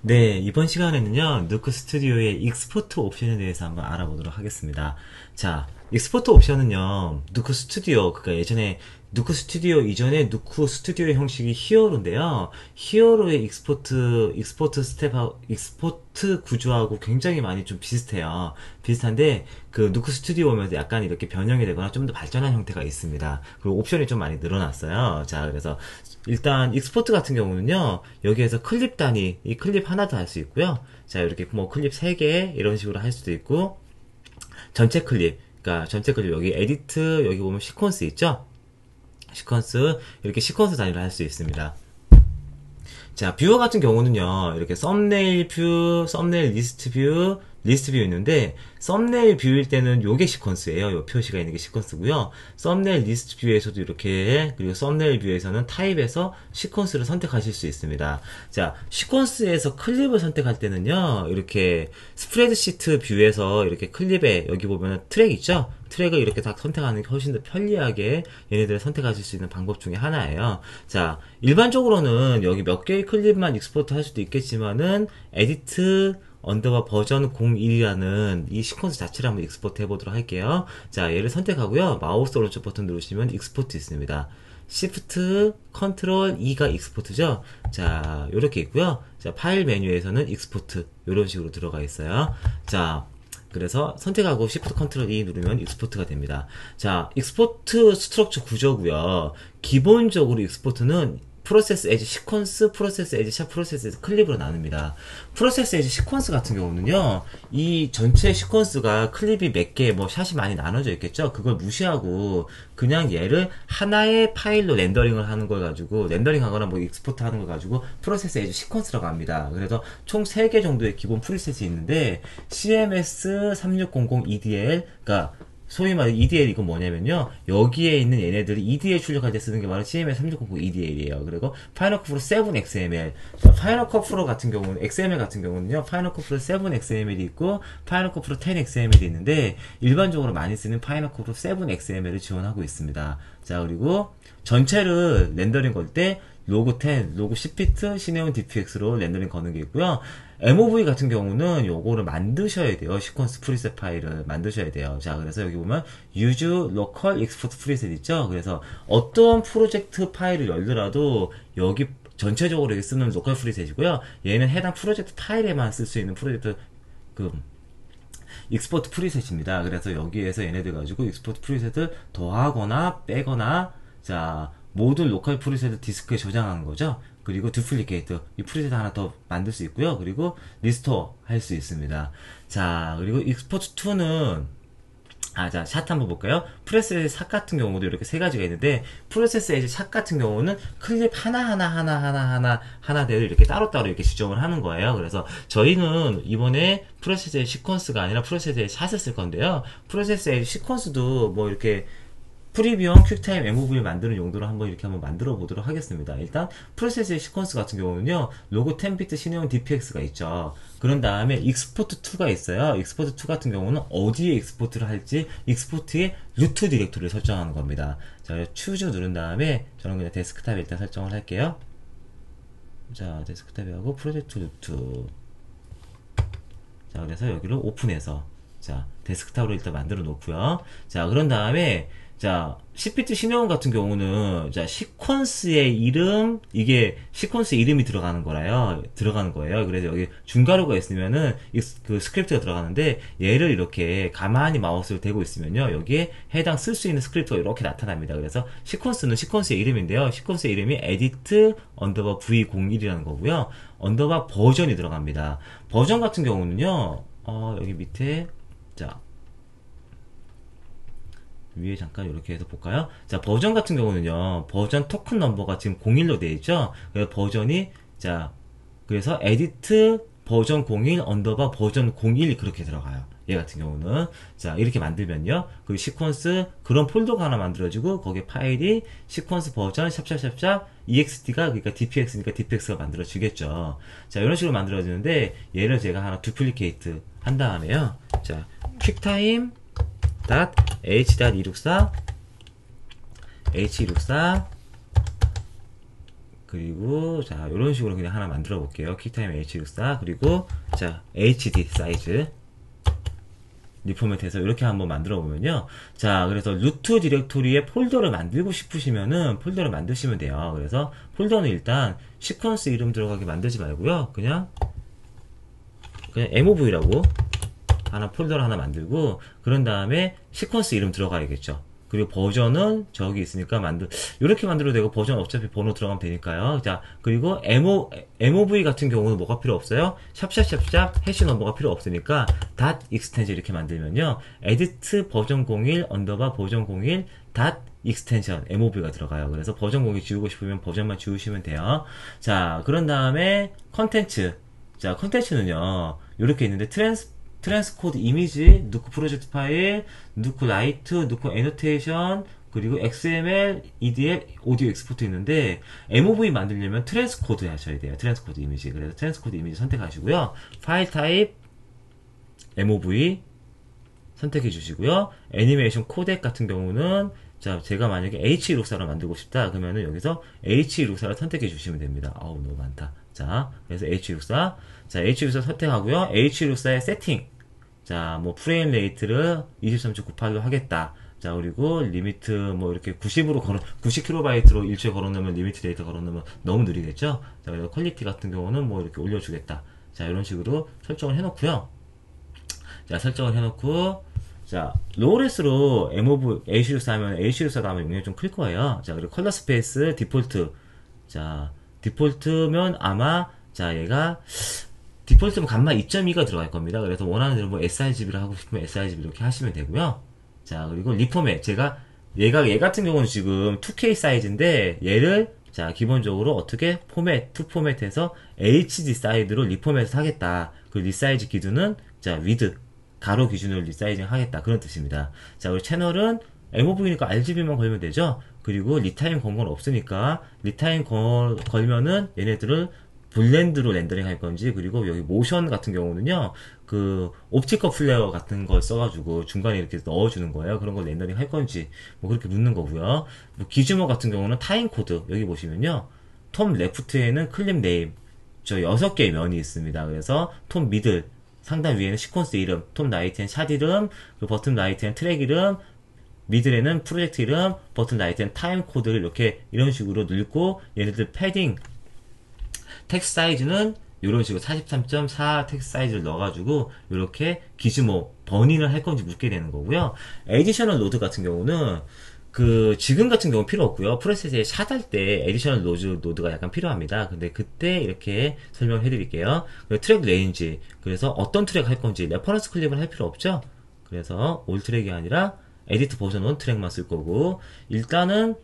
네, 이번 시간에는요, 누크 스튜디오의 익스포트 옵션에 대해서 한번 알아보도록 하겠습니다. 자, 익스포트 옵션은요, 누크 스튜디오, 그니까 예전에 누크 스튜디오 이전에 누크 스튜디오의 형식이 히어로인데요. 히어로의 익스포트 익스포트 구조하고 굉장히 많이 좀 비슷해요. 비슷한데, 그 누크 스튜디오 오면서 약간 이렇게 변형이 되거나 좀 더 발전한 형태가 있습니다. 그리고 옵션이 좀 많이 늘어났어요. 자, 그래서 일단 익스포트 같은 경우는요, 여기에서 클립 단위, 이 클립 하나도 할 수 있고요. 자, 이렇게 뭐 클립 3개 이런 식으로 할 수도 있고, 전체 클립, 그러니까 전체 클립 여기 에디트, 여기 보면 시퀀스 있죠? 시퀀스, 이렇게 시퀀스 단위로 할 수 있습니다. 자, 뷰어 같은 경우는요, 이렇게 썸네일 뷰, 썸네일 리스트 뷰, 리스트 뷰 있는데, 썸네일 뷰일 때는 요게 시퀀스예요. 요 표시가 있는 게 시퀀스고요. 썸네일 리스트 뷰에서도 이렇게, 그리고 썸네일 뷰에서는 타입에서 시퀀스를 선택하실 수 있습니다. 자, 시퀀스에서 클립을 선택할 때는요, 이렇게 스프레드시트 뷰에서 이렇게 클립에, 여기 보면은 트랙 있죠? 트랙을 이렇게 딱 선택하는 게 훨씬 더 편리하게 얘네들을 선택하실 수 있는 방법 중에 하나예요. 자, 일반적으로는 여기 몇 개의 클립만 익스포트 할 수도 있겠지만은 에디트 언더바 버전 01이라는 이 시퀀스 자체를 한번 익스포트 해보도록 할게요. 자, 얘를 선택하고요. 마우스 오른쪽 버튼 누르시면 익스포트 있습니다. Shift, Ctrl, E가 익스포트죠. 자, 요렇게 있고요. 자, 파일 메뉴에서는 익스포트 요런 식으로 들어가 있어요. 자, 그래서 선택하고 Shift Ctrl E 누르면 익스포트가 됩니다. 자, 익스포트 스트럭처 구조고요. 기본적으로 익스포트는 프로세스 에지 시퀀스, 프로세스 에지 샵, 프로세스 에지 클립으로 나눕니다. 프로세스 에지 시퀀스 같은 경우는요, 이 전체 시퀀스가 클립이 몇 개, 뭐 샷이 많이 나눠져 있겠죠? 그걸 무시하고 그냥 얘를 하나의 파일로 렌더링을 하는 걸 가지고, 렌더링 하거나 뭐 익스포트 하는 걸 가지고 프로세스 에지 시퀀스라고 합니다. 그래서 총 3개 정도의 기본 프리셋이 있는데, CMS 3600 EDL, 그러니까 소위 말해 EDL 이건 뭐냐면요, 여기에 있는 얘네들이 EDL 출력할 때 쓰는 게 바로 CMS 3600 EDL이에요. 그리고 파이널 컷 프로 7 XML, 파이널 컷 프로 같은 경우는 XML 같은 경우는요, 파이널 컷 프로 7 XML이 있고 파이널 컷 프로 10 XML이 있는데, 일반적으로 많이 쓰는 파이널 컷 프로 7 XML을 지원하고 있습니다. 자, 그리고 전체를 렌더링 걸 때 로그 10, 로그 10비트, 시네온 DPX로 렌더링 거는 게 있고요. MOV 같은 경우는 요거를 만드셔야 돼요. 시퀀스 프리셋 파일을 만드셔야 돼요. 자, 그래서 여기 보면 use local export preset 있죠? 그래서 어떤 프로젝트 파일을 열더라도 여기 전체적으로 여기 쓰는 로컬 프리셋이고요. 얘는 해당 프로젝트 파일에만 쓸 수 있는 프로젝트 그 익스포트 프리셋입니다. 그래서 여기에서 얘네들 가지고 익스포트 프리셋을 더하거나 빼거나, 자, 모든 로컬 프리셋을 디스크에 저장하는 거죠. 그리고 두플리케이트, 이 프리셋 하나 더 만들 수 있고요. 그리고 리스토어 할 수 있습니다. 자, 그리고 익스포트 2는 자, 샷 한번 볼까요? 프로세스 에지 샷 같은 경우도 이렇게 3가지가 있는데, 프로세스 에지 샷 같은 경우는 클립 하나대로 이렇게 따로따로 이렇게 지정을 하는 거예요. 그래서 저희는 이번에 프로세스 에지 시퀀스가 아니라 프로세스 에지 샷을 쓸 건데요. 프로세스 에지 시퀀스도 뭐 이렇게 프리뷰형 퀵타임 MOV를 만드는 용도로 이렇게 한번 만들어 보도록 하겠습니다. 일단 프로세스의 시퀀스 같은 경우는요, 로고 10비트 시네온 DPX가 있죠. 그런 다음에 익스포트 2가 있어요. 익스포트 2 같은 경우는 어디에 익스포트를 할지 익스포트의 루트 디렉토리를 설정하는 겁니다. 자, 추즈 누른 다음에 저는 그냥 데스크탑에 일단 설정을 할게요. 자, 데스크탑에 하고 프로젝트 루트, 자, 그래서 여기를 오픈해서, 자, 데스크탑으로 일단 만들어 놓고요. 자, 그런 다음에, 자, 10비트 시네온 같은 경우는, 자, 시퀀스의 이름, 이게 시퀀스 이름이 들어가는 거예요. 그래서 여기 중괄호가 있으면은, 그 스크립트가 들어가는데, 얘를 이렇게 가만히 마우스를 대고 있으면요, 여기에 해당 쓸 수 있는 스크립트가 이렇게 나타납니다. 그래서 시퀀스는 시퀀스의 이름인데요, 시퀀스의 이름이 edit 언더바 v01이라는 거고요, 언더바 버전이 들어갑니다. 버전 같은 경우는요, 여기 밑에, 자, 위에 잠깐 이렇게 해서 볼까요? 자, 버전 같은 경우는요, 버전 토큰 넘버가 지금 01로 되어 있죠? 그래서 버전이, 자, 그래서 edit 버전 01 언더바 버전 01 그렇게 들어가요. 얘 같은 경우는. 자, 이렇게 만들면요, 그 시퀀스, 그런 폴더가 하나 만들어지고, 거기에 파일이 시퀀스 버전 샵샵샵샵 ext가, 그러니까 dpx니까 dpx가 만들어지겠죠. 자, 이런 식으로 만들어지는데, 얘를 제가 하나 두플리케이트 한 다음에요. 자, 퀵타임 h.264 h264 그리고 자 이런 식으로 그냥 하나 만들어 볼게요. 퀵타임 H64 그리고 자 HD 사이즈 리포맷해서 이렇게 한번 만들어 보면요. 자 그래서 루트 디렉토리에 폴더를 만들고 싶으시면은 폴더를 만드시면 돼요. 그래서 폴더는 일단 시퀀스 이름 들어가게 만들지 말고요. 그냥 mov라고 폴더를 하나 만들고 그런 다음에 시퀀스 이름 들어가야겠죠. 그리고 버전은 저기 있으니까 이렇게 만들어도 되고 버전 어차피 번호 들어가면 되니까요. 자 그리고 mov 같은 경우는 뭐가 필요 없어요. 샵샵샵샵 해시 넘버가 필요 없으니까 닷 익스텐션 이렇게 만들면요. edit 버전 01 언더바 버전 01 닷 익스텐션 mov가 들어가요. 그래서 버전 01 지우고 싶으면 버전만 지우시면 돼요. 자 그런 다음에 컨텐츠. 자 컨텐츠는요. 이렇게 있는데 트랜스코드 이미지, 누크 프로젝트 파일, 누크 라이트, 누크 애노테이션, 그리고 XML, EDL, 오디오 익스포트 있는데 MOV 만들려면 트랜스코드 하셔야 돼요. 트랜스코드 이미지. 그래서 트랜스코드 이미지 선택하시고요. 파일 타입 MOV 선택해 주시고요. 애니메이션 코덱 같은 경우는 자 제가 만약에 H264로 만들고 싶다 그러면은 여기서 H264를 선택해 주시면 됩니다. 아우 너무 많다. 자 그래서 H264 자 H264 선택하고요. H264의 세팅 자 뭐 프레임 레이트를 23.98로 하겠다. 자 그리고 리미트 뭐 이렇게 90kb로 일주에 걸어놓으면 리미트 데이터 걸어놓으면 너무 느리겠죠. 자 그래서 퀄리티 같은 경우는 뭐 이렇게 올려주겠다. 자 이런 식으로 설정을 해놓고요. 자 설정을 해놓고 자 로우레스로 mov H264 하면 H264가 아마 용량이 좀 클 거예요. 자 그리고 컬러 스페이스 디폴트 자 디폴트면 아마 자 얘가 디폴트면 감마 2.2가 들어갈 겁니다. 그래서 원하는 대로 뭐 sRGB를 하고 싶으면 sRGB 이렇게 하시면 되고요. 자 그리고 리포맷 제가 얘 같은 경우는 지금 2K 사이즈인데 얘를 자 기본적으로 어떻게 투 포맷해서 HD 사이드로 리포맷을 하겠다. 그 리사이즈 기준은 자 위드 가로 기준으로 리사이징 하겠다 그런 뜻입니다. 자 그리고 채널은 MOV니까 RGB만 걸면 되죠. 그리고 리타임 건 없으니까 리타임 걸면은 얘네들을 블렌드로 렌더링 할 건지 그리고 여기 모션 같은 경우는요 그 옵티컬 플레어 같은 걸 써가지고 중간에 이렇게 넣어주는 거예요. 그런 걸 렌더링 할 건지 뭐 그렇게 묻는 거고요. 뭐 기즈모 같은 경우는 타임 코드 여기 보시면요 톰 레프트에는 클립 네임 저 6개의 면이 있습니다. 그래서 톰 미들 상단 위에는 시퀀스 이름, 톰 라이트엔 샷 이름, 그 버튼 라이트엔 트랙 이름, 미들에는 프로젝트 이름, 버튼 라이트엔 타임 코드를 이렇게 이런 식으로 넣고 얘네들 패딩 텍스트 사이즈는 이런 식으로 43.4 텍스트 사이즈를 넣어가지고 이렇게 기즈모 버닝을 할 건지 묻게 되는 거고요. 에디셔널 로드 같은 경우는 그 지금 같은 경우는 필요 없고요. 프로세스에 샷할 때 에디셔널 노드가 약간 필요합니다. 근데 그때 이렇게 설명을 해드릴게요. 트랙 레인지 그래서 어떤 트랙 할 건지 레퍼런스 클립을 할 필요 없죠. 그래서 올 트랙이 아니라 에디트 버전 1 트랙만 쓸 거고 일단은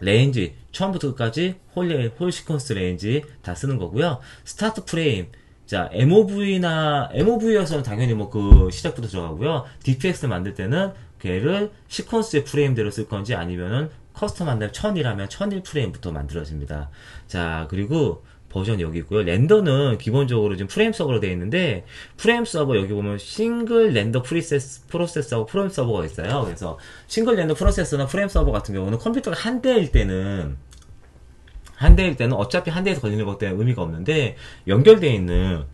레인지 처음부터 끝까지 홀 시퀀스 레인지 다 쓰는 거고요. 스타트 프레임 자 MOV여서는 당연히 뭐 그 시작부터 들어가고요. DPX 만들 때는 걔를 시퀀스의 프레임대로 쓸 건지 아니면은 커스텀 한다면 1000이라면 1001 프레임부터 만들어집니다. 자 그리고 버전 여기 있고요. 렌더는 기본적으로 지금 프레임 서버로 되어 있는데 프레임 서버 여기 보면 싱글 렌더 프로세서하고 프레임 서버가 있어요. 그래서 싱글 렌더 프로세서나 프레임 서버 같은 경우는 컴퓨터가 한 대일 때는 어차피 한 대에서 걸리는 것 때문에 의미가 없는데 연결되어 있는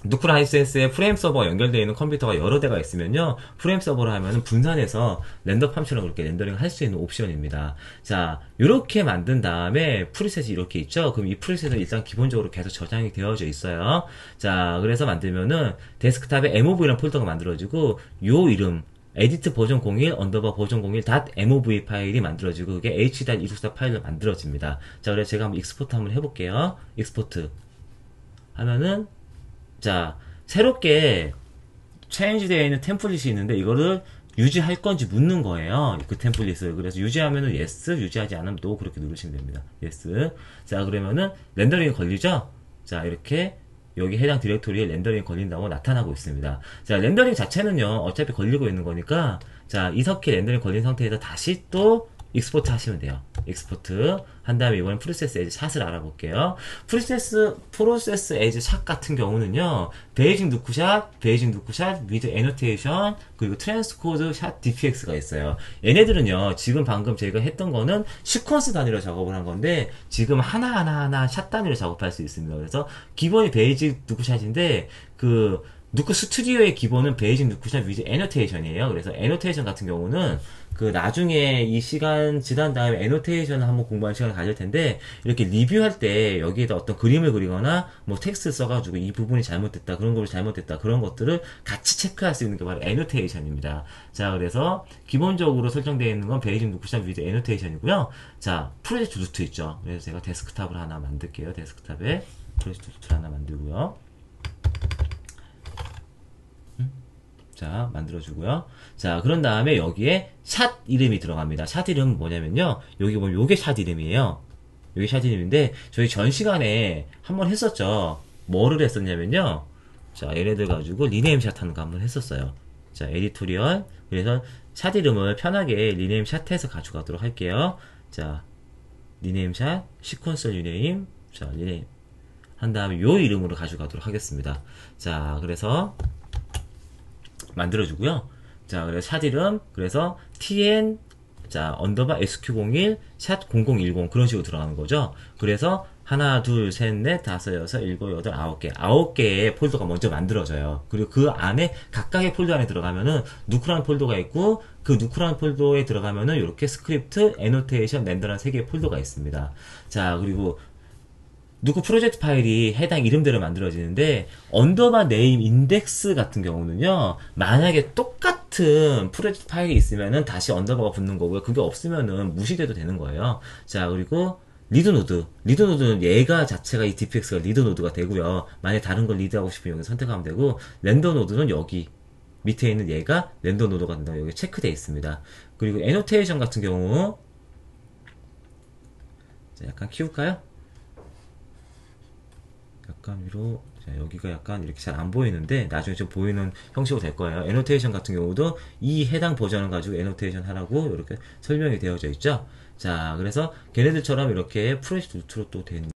누크라이센스에 프레임 서버가 연결되어 있는 컴퓨터가 여러 대가 있으면요 프레임 서버를 하면은 분산해서 렌더 팜처럼 그렇게 렌더링 할 수 있는 옵션입니다. 자 이렇게 만든 다음에 프리셋이 이렇게 있죠. 그럼 이 프리셋은 일단 기본적으로 계속 저장이 되어져 있어요. 자 그래서 만들면은 데스크탑에 MOV라는 폴더가 만들어지고 요 이름 에디트 버전 01 언더바 버전 01 .mov 파일이 만들어지고 그게 h.264 파일로 만들어집니다. 자 그래서 제가 한번 익스포트 한번 해볼게요. 익스포트 하면은 자 새롭게 체인지 되어 있는 템플릿이 있는데 이거를 유지할 건지 묻는 거예요. 그 템플릿을. 그래서 유지하면은 yes, 유지하지 않으면 no 그렇게 누르시면 됩니다. yes. 자 그러면은 렌더링이 걸리죠. 자 이렇게 여기 해당 디렉토리에 렌더링이 걸린다고 나타나고 있습니다. 자 렌더링 자체는요 어차피 걸리고 있는 거니까 자 이렇게 렌더링 걸린 상태에서 다시 또 익스포트 하시면 돼요. 익스포트 한 다음에 이번엔 프로세스 에즈 샷을 알아볼게요. 프로세스 에즈 샷 같은 경우는요, 베이징 누쿠샷, 베이징 누쿠샷, 위드 애노테이션, 그리고 트랜스코드 샷 DPX가 있어요. 얘네들은요, 지금 방금 제가 했던 거는 시퀀스 단위로 작업을 한 건데, 지금 하나하나 샷 단위로 작업할 수 있습니다. 그래서 기본이 베이징 누쿠샷인데, 누쿠 스튜디오의 기본은 베이징 누쿠샷 위즈 애노테이션이에요. 그래서 애노테이션 같은 경우는 나중에 이 시간 지난 다음에 애노테이션을 한번 공부하는 시간을 가질 텐데, 이렇게 리뷰할 때 여기에다 어떤 그림을 그리거나 뭐 텍스트 써가지고 이 부분이 잘못됐다, 그런 걸 잘못됐다, 그런 것들을 같이 체크할 수 있는 게 바로 애노테이션입니다. 자, 그래서 기본적으로 설정되어 있는 건 베이징 누쿠샷 위드 애노테이션이고요. 자, 프로젝트 루트 있죠. 그래서 제가 데스크탑을 하나 만들게요. 데스크탑에 프로젝트 루트를 하나 만들고요. 자, 만들어주고요. 자, 그런 다음에 여기에 샷 이름이 들어갑니다. 샷 이름은 뭐냐면요. 여기 보면 요게 샷 이름이에요. 요게 샷 이름인데, 저희 전 시간에 한번 했었죠. 뭐를 했었냐면요. 자, 얘네들 가지고 리네임 샷 하는 거 한번 했었어요. 자, 에디토리얼. 그래서 샷 이름을 편하게 리네임 샷해서 가져가도록 할게요. 자, 리네임 샷, 시퀀서 리네임. 자, 리네임. 한 다음에 요 이름으로 가져가도록 하겠습니다. 자, 그래서 만들어주고요. 자, 그래서 샷 이름, 그래서 tn, 자, 언더바 sq01, 샷 0010, 그런 식으로 들어가는 거죠. 그래서 하나, 둘, 셋, 넷, 다섯, 여섯, 일곱, 여덟, 아홉 개의 폴더가 먼저 만들어져요. 그리고 그 안에, 각각의 폴더 안에 들어가면은, 누쿠라는 폴더가 있고, 그 누쿠라는 폴더에 들어가면은, 이렇게 스크립트, 애노테이션, 렌더라는 세 개의 폴더가 있습니다. 자, 그리고, 누구 프로젝트 파일이 해당 이름대로 만들어지는데, 언더바 네임 인덱스 같은 경우는요, 만약에 똑같은 프로젝트 파일이 있으면은 다시 언더바가 붙는 거고요. 그게 없으면은 무시돼도 되는 거예요. 자, 그리고 리드 노드. 리드 노드는 얘가 자체가 이 DPX가 리드 노드가 되고요. 만약에 다른 걸 리드하고 싶으면 여기 선택하면 되고, 렌더 노드는 여기 밑에 있는 얘가 렌더 노드가 된다고 여기 체크되어 있습니다. 그리고 애노테이션 같은 경우, 자, 약간 키울까요? 약간 위로, 자, 여기가 약간 이렇게 잘 안 보이는데 나중에 좀 보이는 형식으로 될 거예요. 애노테이션 같은 경우도 이 해당 버전을 가지고 애노테이션 하라고 이렇게 설명이 되어져 있죠. 자, 그래서 걔네들처럼 이렇게 프로젝트 루트로 또 된